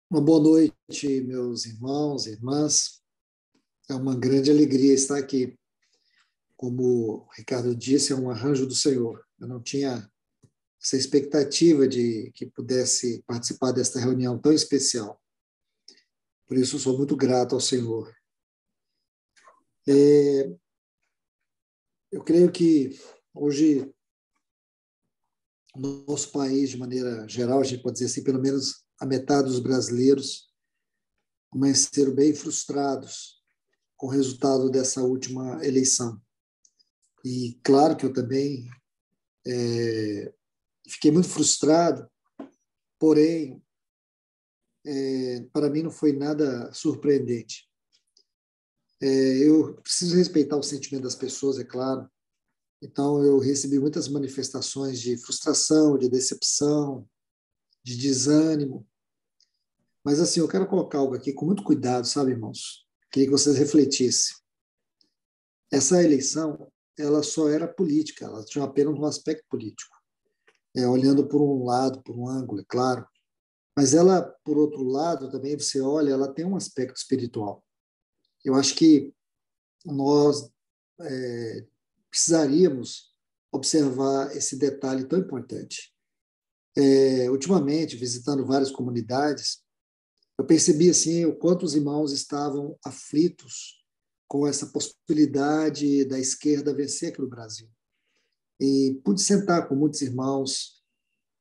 Uma boa noite, meus irmãos e irmãs. É uma grande alegria estar aqui. Como o Ricardo disse, é um arranjo do Senhor. Eu não tinha essa expectativa de que pudesse participar desta reunião tão especial. Por isso, sou muito grato ao Senhor. Eu creio que hoje, no nosso país, de maneira geral, a gente pode dizer assim, pelo menos a metade dos brasileiros amanheceram bem frustrados com o resultado dessa última eleição. E claro que eu também fiquei muito frustrado, porém, para mim não foi nada surpreendente. Eu preciso respeitar o sentimento das pessoas, é claro. Então, eu recebi muitas manifestações de frustração, de decepção, de desânimo. Mas, assim, eu quero colocar algo aqui com muito cuidado, sabe, irmãos? Queria que vocês refletissem. Essa eleição, ela só era política, ela tinha apenas um aspecto político. Olhando por um lado, por um ângulo, é claro. Mas ela, por outro lado, também você olha, ela tem um aspecto espiritual. Eu acho que nós precisaríamos observar esse detalhe tão importante. Ultimamente, visitando várias comunidades, eu percebi assim o quanto os irmãos estavam aflitos com essa possibilidade da esquerda vencer aqui no Brasil. E pude sentar com muitos irmãos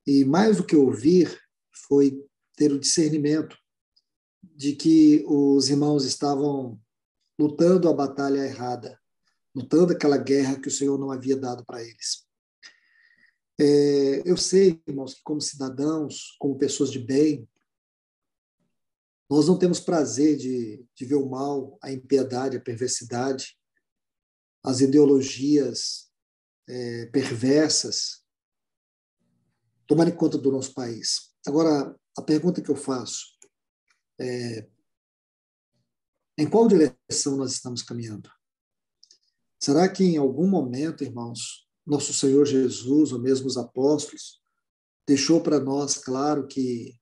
e mais do que ouvir foi ter o discernimento de que os irmãos estavam lutando a batalha errada, lutando aquela guerra que o Senhor não havia dado para eles. Eu sei, irmãos, que como cidadãos, como pessoas de bem, nós não temos prazer de ver o mal, a impiedade, a perversidade, as ideologias perversas tomarem conta do nosso país. Agora, a pergunta que eu faço é: em qual direção nós estamos caminhando? Será que em algum momento, irmãos, nosso Senhor Jesus, ou mesmo os apóstolos, deixou para nós claro que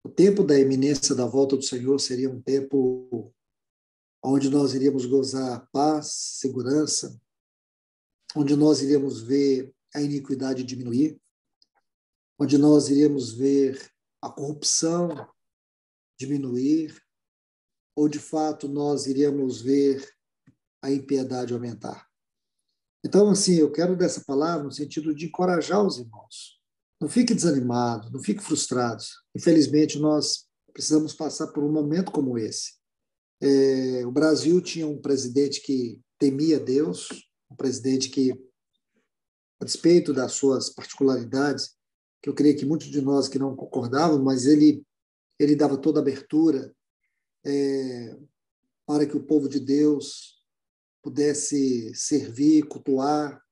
o tempo da iminência da volta do Senhor seria um tempo onde nós iríamos gozar paz, segurança, onde nós iríamos ver a iniquidade diminuir, onde nós iríamos ver a corrupção diminuir, ou de fato nós iríamos ver a impiedade aumentar? Então, assim, eu quero dessa palavra no sentido de encorajar os irmãos. Não fique desanimado, não fique frustrado. Infelizmente, nós precisamos passar por um momento como esse. O Brasil tinha um presidente que temia Deus, um presidente que, a despeito das suas particularidades, que eu creio que muitos de nós que não concordavam, mas ele dava toda a abertura para que o povo de Deus pudesse servir, cultuar.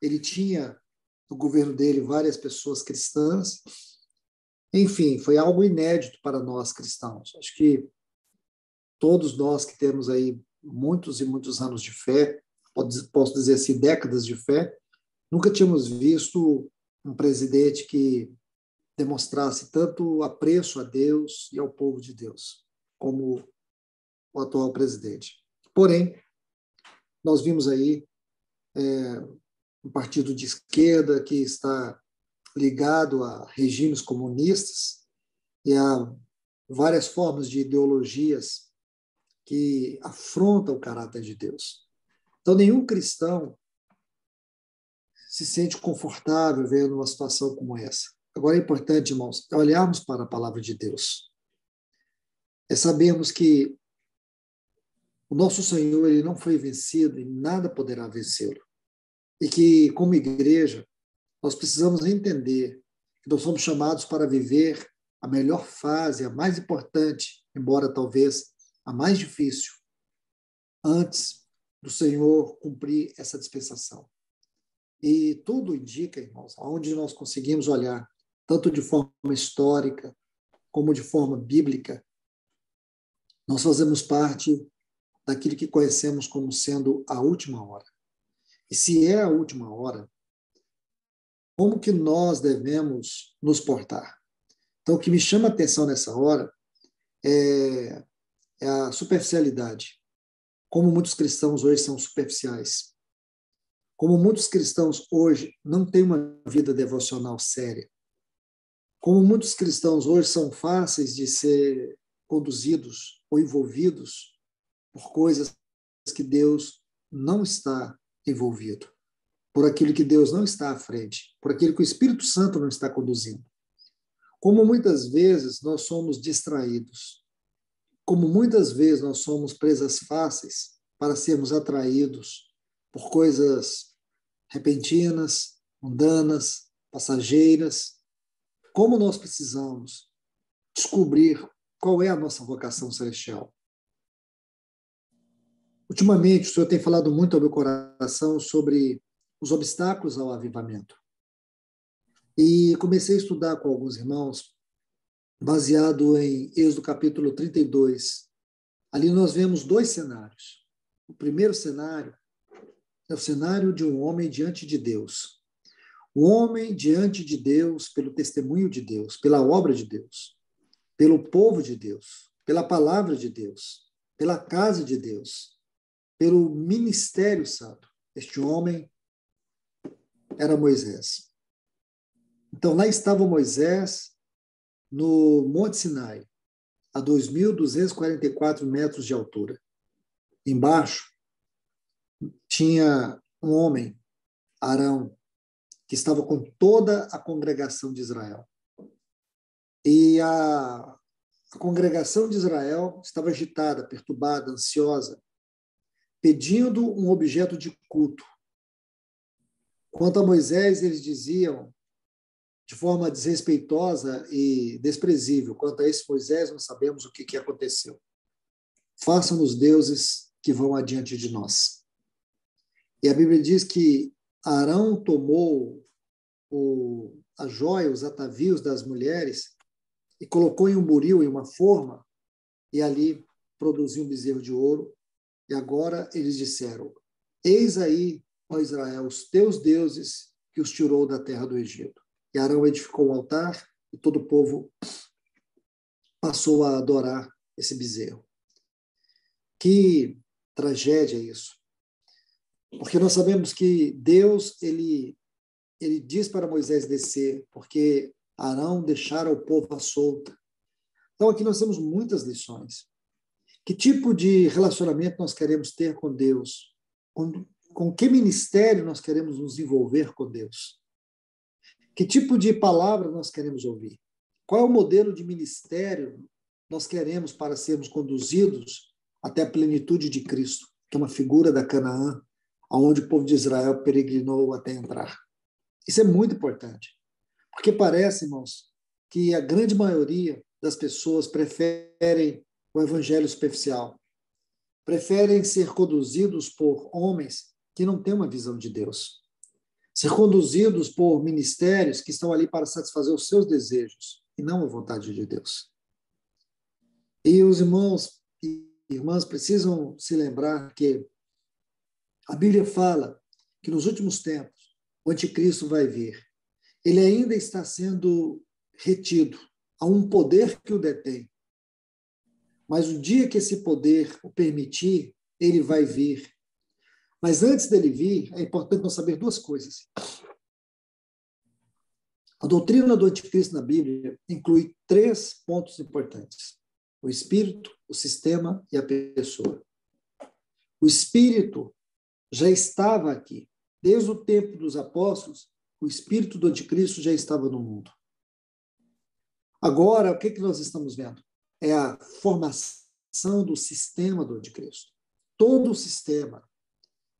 Ele tinha no governo dele várias pessoas cristãs. Enfim, foi algo inédito para nós cristãos. Acho que todos nós que temos aí muitos e muitos anos de fé, posso dizer assim, décadas de fé, nunca tínhamos visto um presidente que demonstrasse tanto apreço a Deus e ao povo de Deus, como o atual presidente. Porém, nós vimos aí um partido de esquerda que está ligado a regimes comunistas e a várias formas de ideologias que afrontam o caráter de Deus. Então, nenhum cristão se sente confortável vendo uma situação como essa. Agora, é importante, irmãos, olharmos para a palavra de Deus. Sabermos que o nosso Senhor ele não foi vencido e nada poderá vencê-lo. E que, como igreja, nós precisamos entender que nós somos chamados para viver a melhor fase, a mais importante, embora talvez a mais difícil, antes do Senhor cumprir essa dispensação. E tudo indica, irmãos, aonde nós conseguimos olhar, tanto de forma histórica como de forma bíblica, nós fazemos parte daquilo que conhecemos como sendo a última hora. E se é a última hora, como que nós devemos nos portar? Então, o que me chama a atenção nessa hora é a superficialidade. Como muitos cristãos hoje são superficiais. Como muitos cristãos hoje não têm uma vida devocional séria. Como muitos cristãos hoje são fáceis de ser conduzidos ou envolvidos por coisas que Deus não está envolvido, por aquilo que Deus não está à frente, por aquilo que o Espírito Santo não está conduzindo. Como muitas vezes nós somos distraídos, como muitas vezes nós somos presas fáceis para sermos atraídos por coisas repentinas, mundanas, passageiras, como nós precisamos descobrir qual é a nossa vocação celestial. Ultimamente, o Senhor tem falado muito ao meu coração sobre os obstáculos ao avivamento. E comecei a estudar com alguns irmãos, baseado em Êxodo capítulo 32. Ali nós vemos dois cenários. O primeiro cenário é o cenário de um homem diante de Deus. O homem diante de Deus, pelo testemunho de Deus, pela obra de Deus, pelo povo de Deus, pela palavra de Deus, pela casa de Deus, pelo ministério santo. Este homem era Moisés. Então, lá estava Moisés no Monte Sinai, a 2.244 metros de altura. Embaixo tinha um homem, Arão, que estava com toda a congregação de Israel. E a congregação de Israel estava agitada, perturbada, ansiosa, pedindo um objeto de culto. Quanto a Moisés, eles diziam, de forma desrespeitosa e desprezível, quanto a esse Moisés, não sabemos o que aconteceu. Façam-nos deuses que vão adiante de nós. E a Bíblia diz que Arão tomou a joia, os atavios das mulheres, e colocou em um buril, em uma forma, e ali produziu um bezerro de ouro. E agora eles disseram: eis aí, ó Israel, os teus deuses que os tirou da terra do Egito. E Arão edificou um altar e todo o povo passou a adorar esse bezerro. Que tragédia isso! Porque nós sabemos que Deus, ele diz para Moisés descer, porque Arão deixara o povo à solta. Então aqui nós temos muitas lições. Que tipo de relacionamento nós queremos ter com Deus? Com que ministério nós queremos nos envolver com Deus? Que tipo de palavra nós queremos ouvir? Qual é o modelo de ministério nós queremos para sermos conduzidos até a plenitude de Cristo, que é uma figura da Canaã, onde o povo de Israel peregrinou até entrar? Isso é muito importante, porque parece, irmãos, que a grande maioria das pessoas preferem o evangelho superficial, preferem ser conduzidos por homens que não têm uma visão de Deus, ser conduzidos por ministérios que estão ali para satisfazer os seus desejos e não a vontade de Deus. E os irmãos e irmãs precisam se lembrar que a Bíblia fala que nos últimos tempos o anticristo vai vir. Ele ainda está sendo retido a um poder que o detém. Mas o dia que esse poder o permitir, ele vai vir. Mas antes dele vir, é importante nós saber duas coisas. A doutrina do anticristo na Bíblia inclui 3 pontos importantes: o espírito, o sistema e a pessoa. O espírito já estava aqui. Desde o tempo dos apóstolos, o espírito do anticristo já estava no mundo. Agora, o que nós estamos vendo? É a formação do sistema do anticristo. Todo o sistema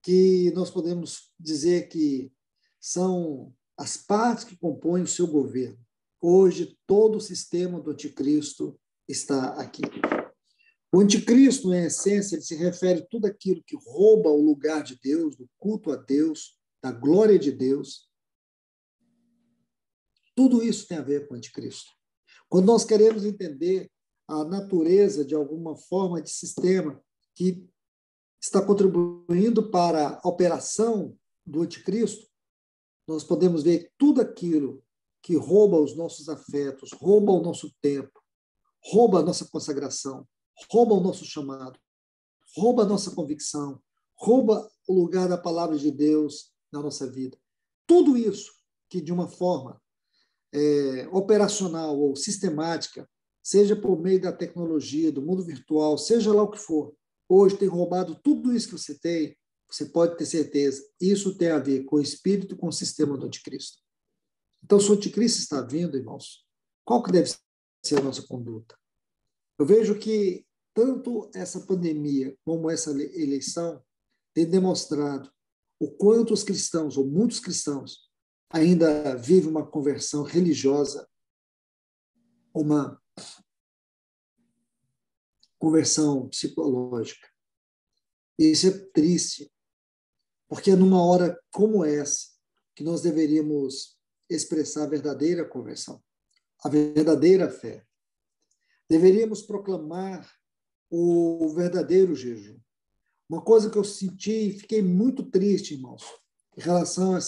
que nós podemos dizer que são as partes que compõem o seu governo. Hoje, todo o sistema do anticristo está aqui. O anticristo, em essência, ele se refere a tudo aquilo que rouba o lugar de Deus, do culto a Deus, da glória de Deus. Tudo isso tem a ver com o anticristo. Quando nós queremos entender a natureza de alguma forma de sistema que está contribuindo para a operação do anticristo, nós podemos ver tudo aquilo que rouba os nossos afetos, rouba o nosso tempo, rouba a nossa consagração, rouba o nosso chamado, rouba a nossa convicção, rouba o lugar da palavra de Deus na nossa vida. Tudo isso que, de uma forma operacional ou sistemática, seja por meio da tecnologia, do mundo virtual, seja lá o que for, hoje tem roubado tudo isso que você tem, você pode ter certeza, isso tem a ver com o espírito e com o sistema do anticristo. Então, se o anticristo está vindo, irmãos, qual que deve ser a nossa conduta? Eu vejo que tanto essa pandemia como essa eleição tem demonstrado o quanto os cristãos, ou muitos cristãos, ainda vivem uma conversão religiosa, uma conversão psicológica. E isso é triste, porque é numa hora como essa que nós deveríamos expressar a verdadeira conversão, a verdadeira fé. Deveríamos proclamar o verdadeiro jejum. Uma coisa que eu senti e fiquei muito triste, irmãos, em relação a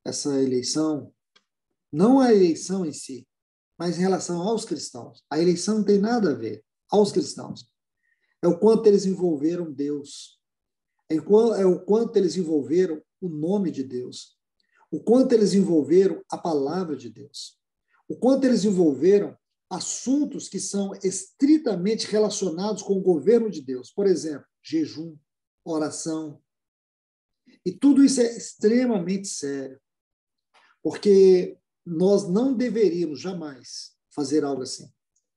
essa eleição, não a eleição em si, mas em relação aos cristãos. A eleição não tem nada a ver aos cristãos. É o quanto eles envolveram Deus. É o quanto eles envolveram o nome de Deus. O quanto eles envolveram a palavra de Deus. O quanto eles envolveram assuntos que são estritamente relacionados com o governo de Deus. Por exemplo, jejum, oração. E tudo isso é extremamente sério, porque nós não deveríamos jamais fazer algo assim.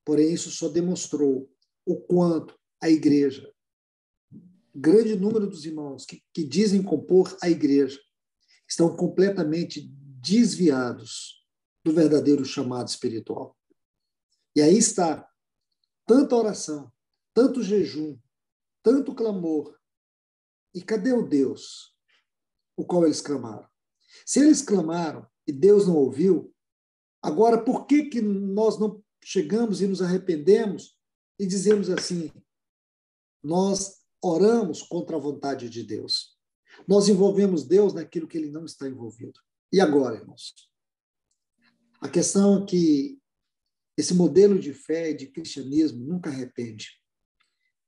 Porém, isso só demonstrou o quanto a igreja, grande número dos irmãos que dizem compor a igreja, estão completamente desviados do verdadeiro chamado espiritual. E aí está tanta oração, tanto jejum, tanto clamor. E cadê o Deus o qual eles clamaram? Se eles clamaram e Deus não ouviu, agora por que nós não chegamos e nos arrependemos e dizemos assim: nós oramos contra a vontade de Deus. Nós envolvemos Deus naquilo que ele não está envolvido. E agora, irmãos? A questão é que esse modelo de fé e de cristianismo nunca arrepende.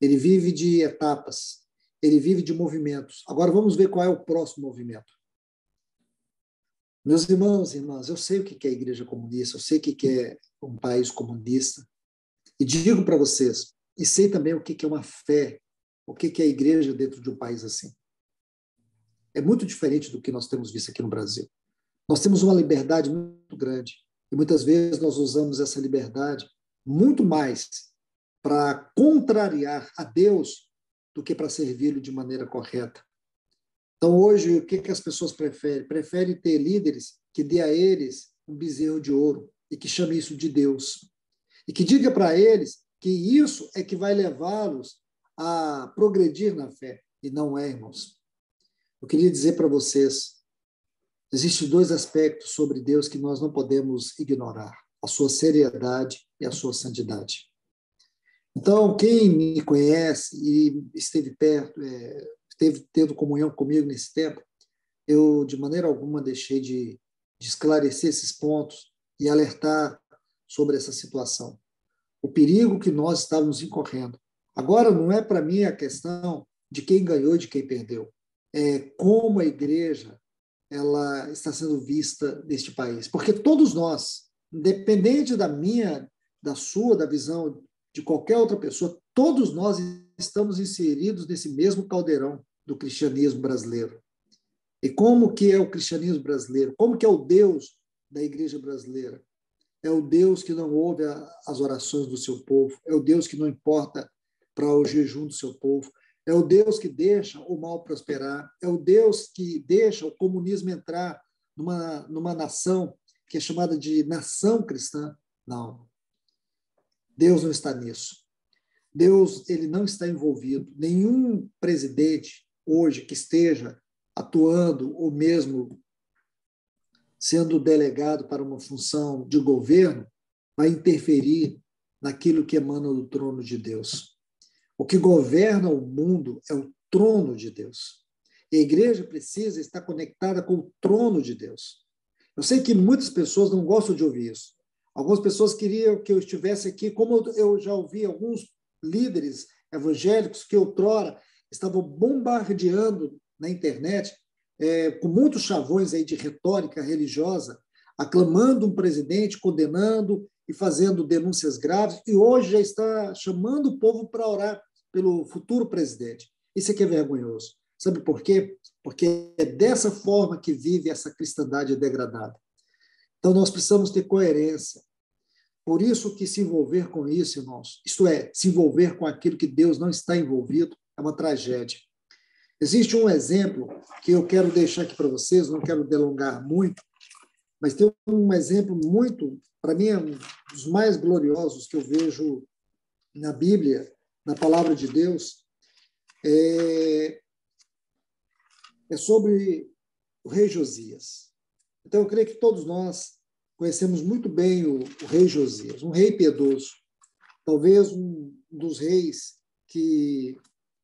Ele vive de etapas, ele vive de movimentos. Agora vamos ver qual é o próximo movimento. Meus irmãos e irmãs, eu sei o que é a igreja comunista, eu sei o que é um país comunista, e digo para vocês, e sei também o que é uma fé, o que é a igreja dentro de um país assim. É muito diferente do que nós temos visto aqui no Brasil. Nós temos uma liberdade muito grande, e muitas vezes nós usamos essa liberdade muito mais para contrariar a Deus do que para servi-lo de maneira correta. Então, hoje, o que as pessoas preferem? Preferem ter líderes que dê a eles um bezerro de ouro e que chame isso de Deus. E que diga para eles que isso é que vai levá-los a progredir na fé. E não é, irmãos. Eu queria dizer para vocês, existem dois aspectos sobre Deus que nós não podemos ignorar: a sua seriedade e a sua santidade. Então, quem me conhece e esteve perto, esteve tendo comunhão comigo nesse tempo, eu, de maneira alguma, deixei de esclarecer esses pontos e alertar sobre essa situação. O perigo que nós estávamos incorrendo. Agora, não é para mim a questão de quem ganhou e de quem perdeu. É como a igreja ela está sendo vista neste país. Porque todos nós, independente da minha, da sua, da visão de qualquer outra pessoa, todos nós estamos inseridos nesse mesmo caldeirão do cristianismo brasileiro. E como que é o cristianismo brasileiro? Como que é o Deus da igreja brasileira? É o Deus que não ouve as orações do seu povo, é o Deus que não importa para o jejum do seu povo, é o Deus que deixa o mal prosperar, é o Deus que deixa o comunismo entrar numa nação que é chamada de nação cristã. Não. Deus não está nisso. Deus ele não está envolvido. Nenhum presidente hoje que esteja atuando ou mesmo sendo delegado para uma função de governo vai interferir naquilo que emana do trono de Deus. O que governa o mundo é o trono de Deus. E a igreja precisa estar conectada com o trono de Deus. Eu sei que muitas pessoas não gostam de ouvir isso. Algumas pessoas queriam que eu estivesse aqui, como eu já ouvi alguns líderes evangélicos que outrora estavam bombardeando na internet, com muitos chavões aí de retórica religiosa, aclamando um presidente, condenando e fazendo denúncias graves, e hoje já está chamando o povo para orar pelo futuro presidente. Isso aqui é vergonhoso. Sabe por quê? Porque é dessa forma que vive essa cristandade degradada. Então, nós precisamos ter coerência. Por isso que se envolver com isso, irmãos, isto é, se envolver com aquilo que Deus não está envolvido, é uma tragédia. Existe um exemplo que eu quero deixar aqui para vocês, não quero delongar muito, mas tem um exemplo muito, para mim, é um dos mais gloriosos que eu vejo na Bíblia, na palavra de Deus, é sobre o rei Josias. Então, eu creio que todos nós conhecemos muito bem o rei Josias, um rei piedoso, talvez um dos reis que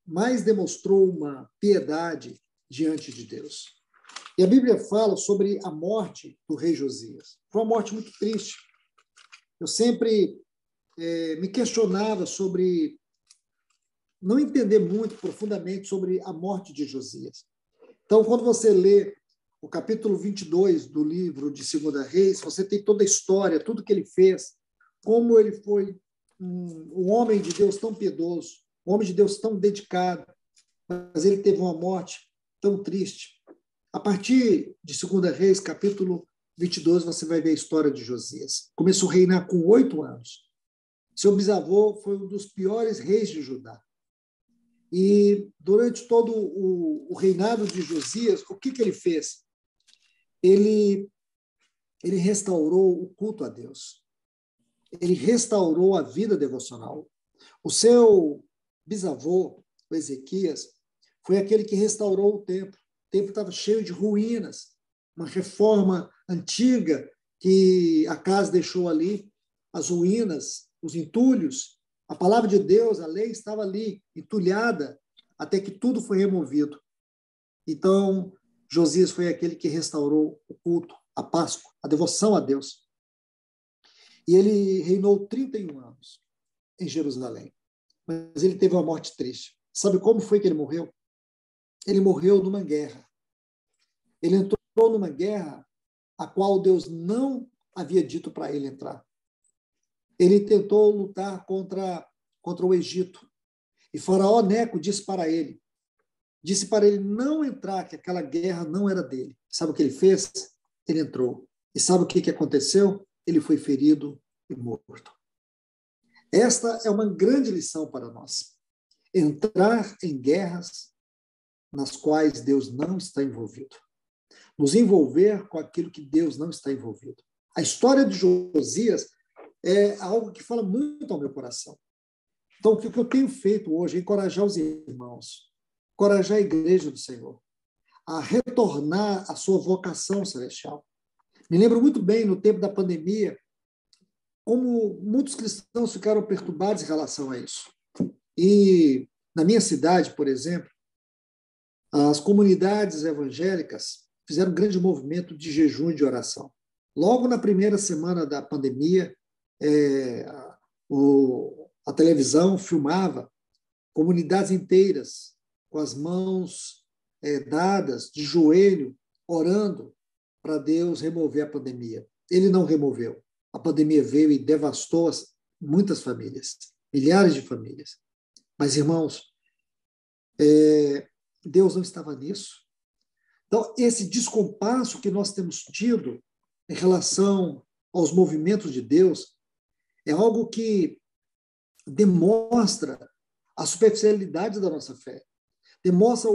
mais demonstrou uma piedade diante de Deus. E a Bíblia fala sobre a morte do rei Josias. Foi uma morte muito triste. Eu sempre me questionava sobre não entender muito profundamente sobre a morte de Josias. Então, quando você lê o capítulo 22 do livro de 2 Reis, você tem toda a história, tudo que ele fez, como ele foi um homem de Deus tão piedoso, um homem de Deus tão dedicado, mas ele teve uma morte tão triste. A partir de 2 Reis, capítulo 22, você vai ver a história de Josias. Começou a reinar com 8 anos. Seu bisavô foi um dos piores reis de Judá. E durante todo o reinado de Josias, o que ele fez? Ele restaurou o culto a Deus. Ele restaurou a vida devocional. O seu bisavô, o Ezequias, foi aquele que restaurou o templo. O templo estava cheio de ruínas, uma reforma antiga que Acaz deixou ali, as ruínas, os entulhos. A palavra de Deus, a lei estava ali, entulhada, até que tudo foi removido. Então, Josias foi aquele que restaurou o culto, a Páscoa, a devoção a Deus. E ele reinou 31 anos em Jerusalém. Mas ele teve uma morte triste. Sabe como foi que ele morreu? Ele morreu numa guerra. Ele entrou numa guerra a qual Deus não havia dito para ele entrar. Ele tentou lutar contra o Egito. E Faraó Neco disse para ele não entrar, que aquela guerra não era dele. Sabe o que ele fez? Ele entrou. E sabe o que aconteceu? Ele foi ferido e morto. Esta é uma grande lição para nós. Entrar em guerras nas quais Deus não está envolvido. Nos envolver com aquilo que Deus não está envolvido. A história de Josias é algo que fala muito ao meu coração. Então, o que eu tenho feito hoje é encorajar os irmãos, encorajar a igreja do Senhor a retornar à sua vocação celestial. Me lembro muito bem, no tempo da pandemia, como muitos cristãos ficaram perturbados em relação a isso. E na minha cidade, por exemplo, as comunidades evangélicas fizeram um grande movimento de jejum e de oração. Logo na primeira semana da pandemia, a televisão filmava comunidades inteiras com as mãos dadas, de joelho, orando para Deus remover a pandemia. Ele não removeu. A pandemia veio e devastou muitas famílias, milhares de famílias. Mas, irmãos, Deus não estava nisso. Então, esse descompasso que nós temos tido em relação aos movimentos de Deus é algo que demonstra a superficialidade da nossa fé, demonstra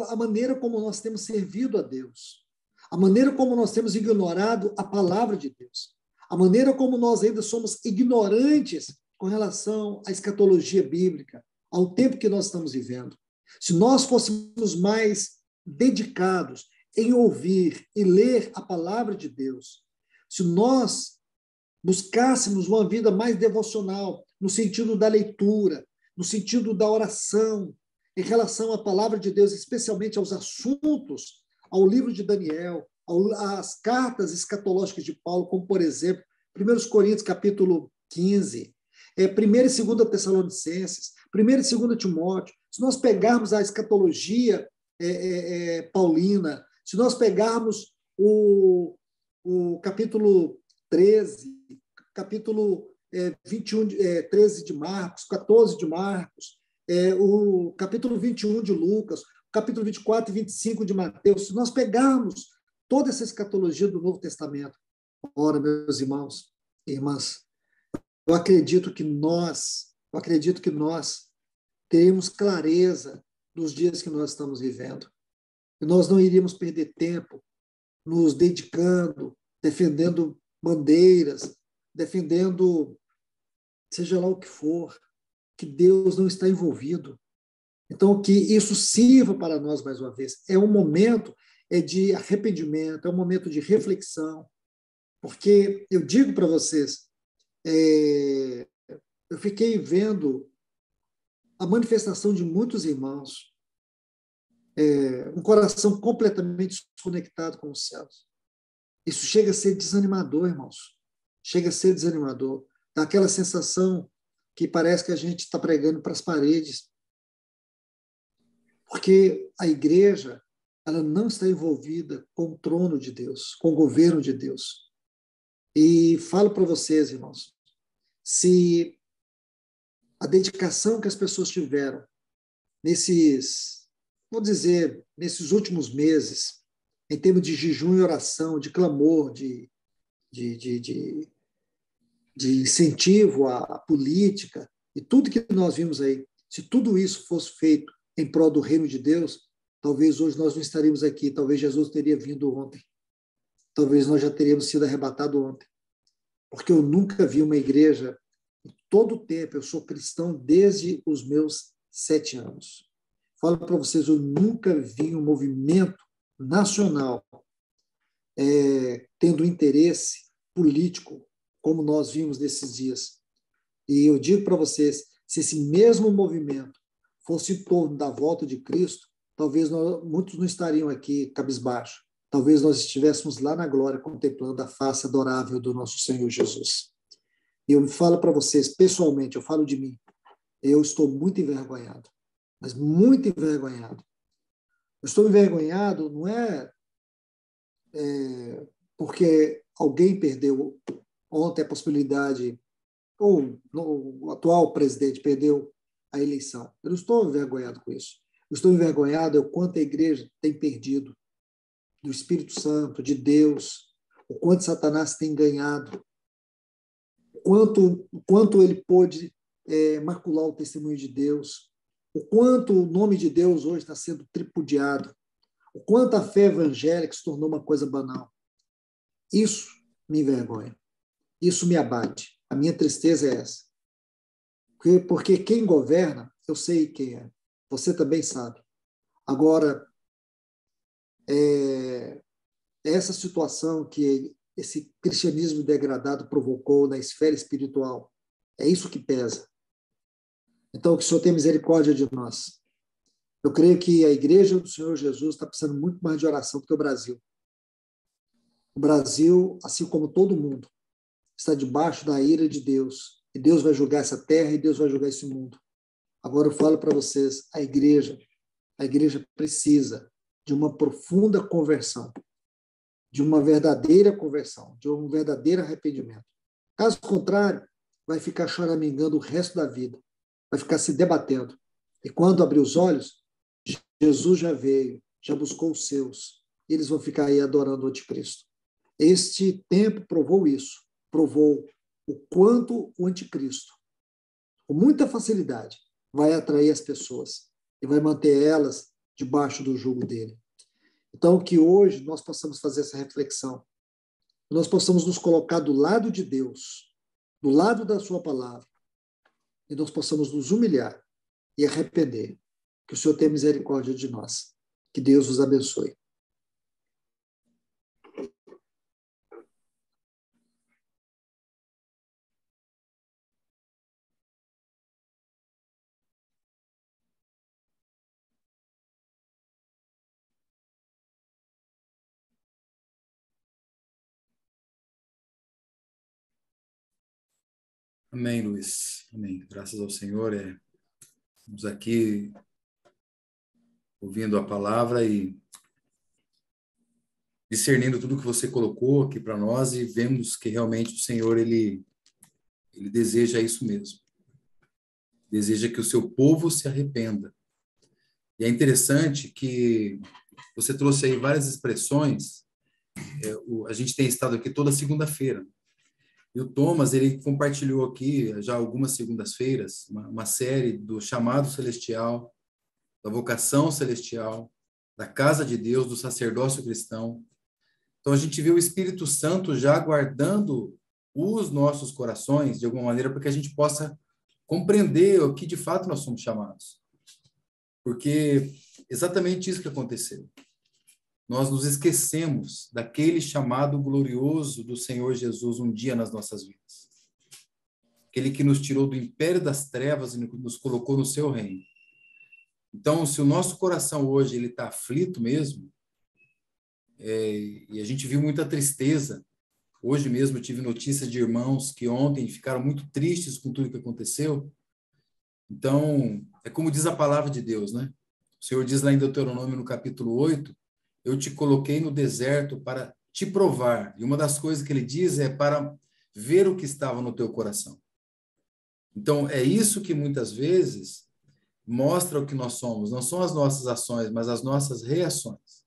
a maneira como nós temos servido a Deus, a maneira como nós temos ignorado a palavra de Deus, a maneira como nós ainda somos ignorantes com relação à escatologia bíblica, ao tempo que nós estamos vivendo. Se nós fôssemos mais dedicados em ouvir e ler a palavra de Deus, se nós buscássemos uma vida mais devocional, no sentido da leitura, no sentido da oração, em relação à palavra de Deus, especialmente aos assuntos, ao livro de Daniel, as cartas escatológicas de Paulo, como, por exemplo, 1 Coríntios, capítulo 15, 1 e 2 Tessalonicenses, 1 e 2 Timóteo, se nós pegarmos a escatologia paulina, se nós pegarmos o capítulo 13, capítulo 21, 13 de Marcos, 14 de Marcos, o capítulo 21 de Lucas, o capítulo 24 e 25 de Mateus, se nós pegarmos toda essa escatologia do Novo Testamento, ora, meus irmãos e irmãs, eu acredito que nós teremos clareza dos dias que nós estamos vivendo. E nós não iríamos perder tempo nos dedicando, defendendo bandeiras, defendendo seja lá o que for, que Deus não está envolvido. Então, que isso sirva para nós mais uma vez. É um momento de arrependimento, é um momento de reflexão, porque eu digo para vocês, eu fiquei vendo a manifestação de muitos irmãos, um coração completamente desconectado com os céus. Isso chega a ser desanimador, irmãos. Chega a ser desanimador. Dá aquela sensação que parece que a gente está pregando para as paredes. Porque a igreja, ela não está envolvida com o trono de Deus, com o governo de Deus. E falo para vocês, irmãos, se a dedicação que as pessoas tiveram nesses últimos meses, em termos de jejum e oração, de clamor, de incentivo à política, e tudo que nós vimos aí, se tudo isso fosse feito em prol do reino de Deus, talvez hoje nós não estaríamos aqui, talvez Jesus teria vindo ontem, talvez nós já teríamos sido arrebatados ontem, porque eu nunca vi uma igreja, em todo o tempo, eu sou cristão desde os meus 7 anos. Falo para vocês, eu nunca vi um movimento nacional tendo interesse político como nós vimos nesses dias. E eu digo para vocês, se esse mesmo movimento fosse em torno da volta de Cristo, talvez muitos não estariam aqui cabisbaixo. Talvez nós estivéssemos lá na glória contemplando a face adorável do nosso Senhor Jesus. E eu falo para vocês, pessoalmente, eu falo de mim, eu estou muito envergonhado, mas muito envergonhado. Eu estou envergonhado não é porque alguém perdeu ontem a possibilidade, ou o atual presidente perdeu a eleição. Eu não estou envergonhado com isso. Eu estou envergonhado o quanto a igreja tem perdido do Espírito Santo, de Deus, o quanto Satanás tem ganhado, o quanto ele pôde macular o testemunho de Deus, o quanto o nome de Deus hoje está sendo tripudiado, o quanto a fé evangélica se tornou uma coisa banal. Isso me envergonha. Isso me abate. A minha tristeza é essa. Porque quem governa, eu sei quem é. Você também sabe. Agora, essa situação que esse cristianismo degradado provocou na esfera espiritual, é isso que pesa. Então, que o Senhor tenha misericórdia de nós. Eu creio que a igreja do Senhor Jesus está precisando muito mais de oração do que o Brasil. O Brasil, assim como todo mundo, está debaixo da ira de Deus. E Deus vai julgar essa terra e Deus vai julgar esse mundo. Agora eu falo para vocês, a igreja precisa de uma profunda conversão, de uma verdadeira conversão, de um verdadeiro arrependimento. Caso contrário, vai ficar choramingando o resto da vida, vai ficar se debatendo. E quando abrir os olhos, Jesus já veio, já buscou os seus, e eles vão ficar aí adorando o anticristo. Este tempo provou isso, provou o quanto o anticristo, com muita facilidade, vai atrair as pessoas e vai manter elas debaixo do jugo dele. Então, que hoje nós possamos fazer essa reflexão, nós possamos nos colocar do lado de Deus, do lado da sua palavra, e nós possamos nos humilhar e arrepender. Que o Senhor tenha misericórdia de nós. Que Deus os abençoe. Amém, Luiz. Amém. Graças ao Senhor, estamos aqui ouvindo a palavra e discernindo tudo que você colocou aqui para nós e vemos que realmente o Senhor, ele deseja isso mesmo. Deseja que o seu povo se arrependa. E é interessante que você trouxe aí várias expressões. A gente tem estado aqui toda segunda-feira. E o Thomas, ele compartilhou aqui, já algumas segundas-feiras, uma série do chamado celestial, da vocação celestial, da casa de Deus, do sacerdócio cristão. Então, a gente vê o Espírito Santo já guardando os nossos corações, de alguma maneira, para que a gente possa compreender o que de fato nós somos chamados. Porque exatamente isso que aconteceu. Nós nos esquecemos daquele chamado glorioso do Senhor Jesus um dia nas nossas vidas. Aquele que nos tirou do império das trevas e nos colocou no seu reino. Então, se o nosso coração hoje ele está aflito mesmo, e a gente viu muita tristeza. Hoje mesmo eu tive notícia de irmãos que ontem ficaram muito tristes com tudo que aconteceu. Então, é como diz a palavra de Deus, né? O Senhor diz lá em Deuteronômio, no capítulo 8, eu te coloquei no deserto para te provar. E uma das coisas que ele diz é para ver o que estava no teu coração. Então, é isso que muitas vezes mostra o que nós somos. Não são as nossas ações, mas as nossas reações.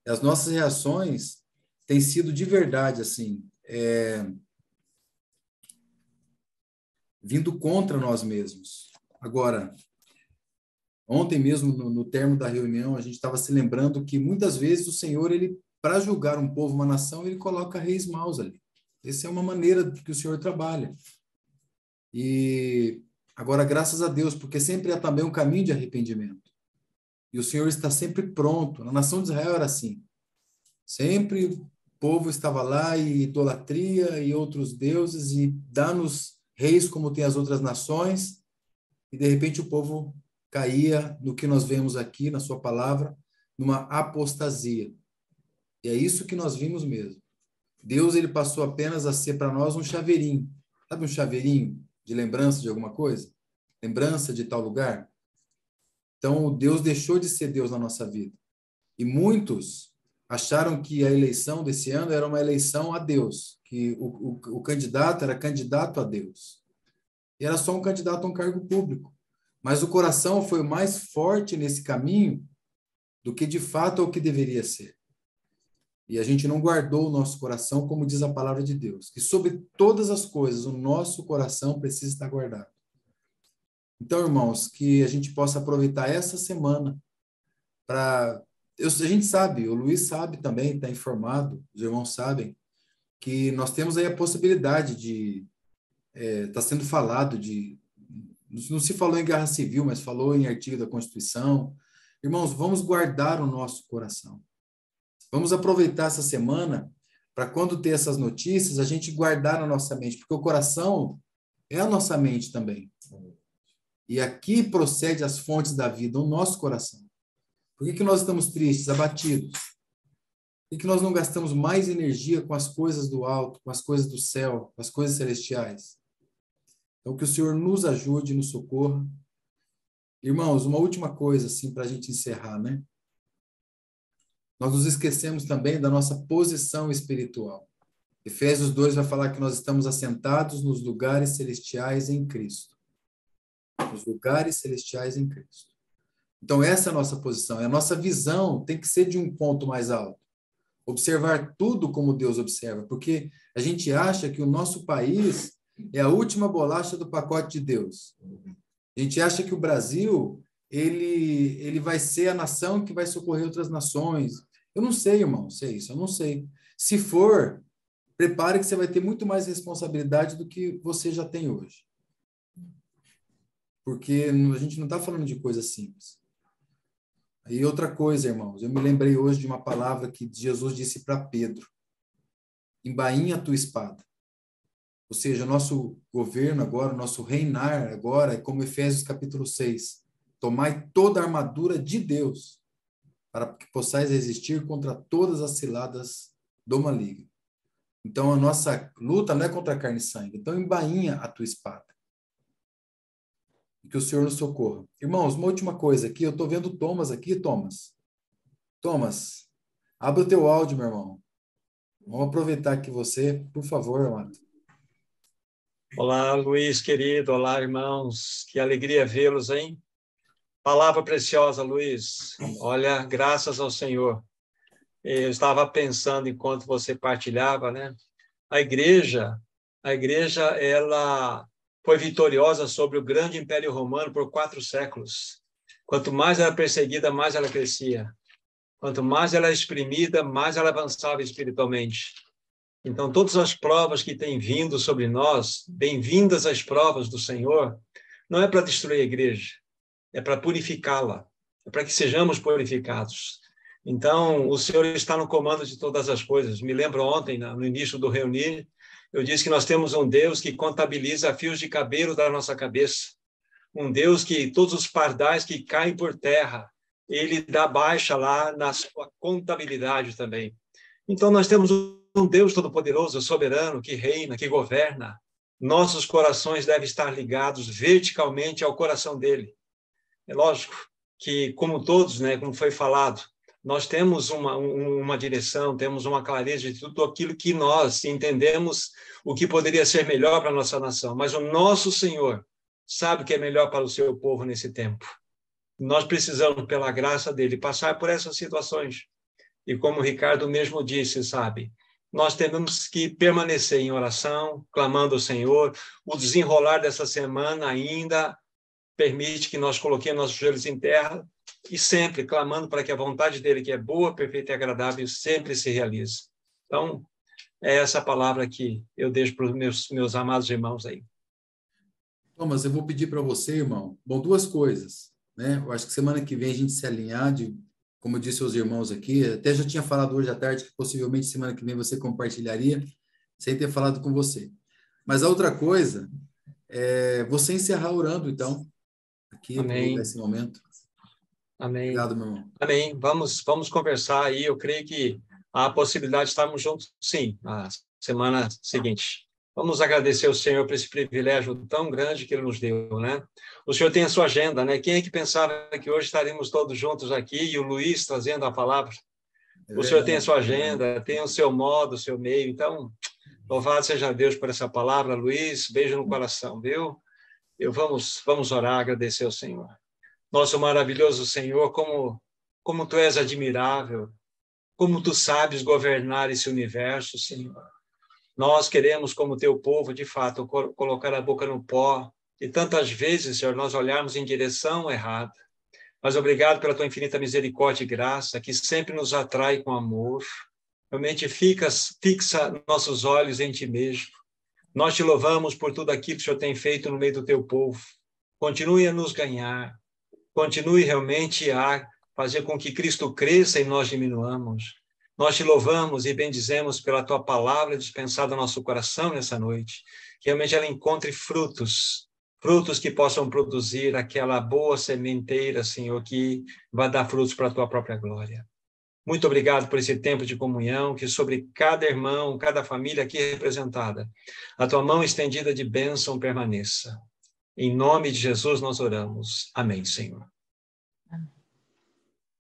E as nossas reações têm sido de verdade, assim, vindo contra nós mesmos. Agora, ontem mesmo, no término da reunião, a gente estava se lembrando que muitas vezes o Senhor, ele, para julgar um povo, uma nação, ele coloca reis maus ali. Essa é uma maneira que o Senhor trabalha. E agora, graças a Deus, porque sempre há também um caminho de arrependimento. E o Senhor está sempre pronto. Na nação de Israel era assim. Sempre o povo estava lá e idolatria e outros deuses e dá-nos reis como tem as outras nações. E de repente o povo caía no que nós vemos aqui na sua palavra, numa apostasia. E é isso que nós vimos mesmo. Deus, ele passou apenas a ser para nós um chaveirinho. Sabe um chaveirinho de lembrança de alguma coisa? Lembrança de tal lugar? Então, Deus deixou de ser Deus na nossa vida. E muitos acharam que a eleição desse ano era uma eleição a Deus, que o candidato era candidato a Deus. E era só um candidato a um cargo público. Mas o coração foi mais forte nesse caminho do que de fato é o que deveria ser. E a gente não guardou o nosso coração, como diz a palavra de Deus, que sobre todas as coisas o nosso coração precisa estar guardado. Então, irmãos, que a gente possa aproveitar essa semana para... A gente sabe, o Luiz sabe também, está informado, os irmãos sabem, que nós temos aí a possibilidade de... Está sendo falado de... Não se falou em guerra civil, mas falou em artigo da Constituição. Irmãos, vamos guardar o nosso coração. Vamos aproveitar essa semana para, quando ter essas notícias, a gente guardar na nossa mente, porque o coração é a nossa mente também. E aqui procede as fontes da vida, o nosso coração. Por que nós estamos tristes, abatidos? Por que nós não gastamos mais energia com as coisas do alto, com as coisas do céu, com as coisas celestiais? Então, que o Senhor nos ajude, nos socorra. Irmãos, uma última coisa, assim, para a gente encerrar, né? Nós nos esquecemos também da nossa posição espiritual. Efésios 2 vai falar que nós estamos assentados nos lugares celestiais em Cristo. Nos lugares celestiais em Cristo. Então, essa é a nossa posição. A nossa visão tem que ser de um ponto mais alto. Observar tudo como Deus observa, porque a gente acha que o nosso país é a última bolacha do pacote de Deus. A gente acha que o Brasil, ele vai ser a nação que vai socorrer outras nações. Eu não sei, irmão, sei isso, eu não sei. Se for, prepare que você vai ter muito mais responsabilidade do que você já tem hoje. Porque a gente não está falando de coisa simples. E outra coisa, irmãos, eu me lembrei hoje de uma palavra que Jesus disse para Pedro: embainha a tua espada. Ou seja, o nosso governo agora, o nosso reinar agora é como Efésios capítulo 6. Tomai toda a armadura de Deus, para que possais resistir contra todas as ciladas do maligno. Então, a nossa luta não é contra carne e sangue. Então, embainha a tua espada. E que o Senhor nos socorra. Irmãos, uma última coisa aqui. Eu estou vendo o Thomas aqui, Thomas. Thomas, abre o teu áudio, meu irmão. Vamos aproveitar aqui você, por favor, amado. Olá, Luiz, querido. Olá, irmãos. Que alegria vê-los, hein? Palavra preciosa, Luiz. Olha, graças ao Senhor. Eu estava pensando enquanto você partilhava, né? A igreja, ela foi vitoriosa sobre o grande Império Romano por 4 séculos. Quanto mais era perseguida, mais ela crescia. Quanto mais ela era exprimida, mais ela avançava espiritualmente. Então, todas as provas que têm vindo sobre nós, bem-vindas às provas do Senhor, não é para destruir a igreja, é para purificá-la, é para que sejamos purificados. Então, o Senhor está no comando de todas as coisas. Me lembro ontem, no início do reunir, eu disse que nós temos um Deus que contabiliza fios de cabelo da nossa cabeça, um Deus que todos os pardais que caem por terra, ele dá baixa lá na sua contabilidade também. Então, nós temos um Deus todo-poderoso, soberano, que reina, que governa. Nossos corações devem estar ligados verticalmente ao coração dele. É lógico que, como todos, né, como foi falado, nós temos uma direção, temos uma clareza de tudo aquilo que nós entendemos o que poderia ser melhor para a nossa nação. Mas o nosso Senhor sabe o que é melhor para o seu povo nesse tempo. Nós precisamos, pela graça dele, passar por essas situações. E como o Ricardo mesmo disse, sabe, nós temos que permanecer em oração, clamando ao Senhor. O desenrolar dessa semana ainda permite que nós coloquemos nossos joelhos em terra e sempre clamando para que a vontade dele, que é boa, perfeita e agradável, sempre se realize. Então, é essa palavra que eu deixo para os meus amados irmãos aí. Thomas, eu vou pedir para você, irmão, bom, 2 coisas, né? Eu acho que semana que vem a gente se alinhar como eu disse aos irmãos aqui, até já tinha falado hoje à tarde que possivelmente semana que vem você compartilharia, sem ter falado com você. Mas a outra coisa é você encerrar orando, então, aqui, aproveitar esse momento. Amém. Obrigado, meu irmão. Amém. Vamos conversar aí. Eu creio que há a possibilidade de estarmos juntos, sim, na semana seguinte. Vamos agradecer ao Senhor por esse privilégio tão grande que Ele nos deu, né? O Senhor tem a sua agenda, né? Quem é que pensava que hoje estaríamos todos juntos aqui e o Luiz trazendo a palavra? O Senhor tem a sua agenda, tem o seu modo, o seu meio. Então, louvado seja Deus por essa palavra, Luiz. Beijo no coração, viu? Vamos orar, agradecer ao Senhor. Nosso maravilhoso Senhor, como Tu és admirável, como Tu sabes governar esse universo, Senhor. Nós queremos, como Teu povo, de fato, colocar a boca no pó, e tantas vezes, Senhor, nós olharmos em direção errada. Mas obrigado pela Tua infinita misericórdia e graça, que sempre nos atrai com amor. Realmente fixa nossos olhos em Ti mesmo. Nós Te louvamos por tudo aquilo que o Senhor tem feito no meio do Teu povo. Continue a nos ganhar. Continue realmente a fazer com que Cristo cresça e nós diminuamos. Nós Te louvamos e bendizemos pela Tua palavra dispensada no nosso coração nessa noite. Que realmente ela encontre frutos que possam produzir aquela boa sementeira, Senhor, que vai dar frutos para a Tua própria glória. Muito obrigado por esse tempo de comunhão, que sobre cada irmão, cada família aqui representada, a Tua mão estendida de bênção permaneça. Em nome de Jesus nós oramos. Amém, Senhor.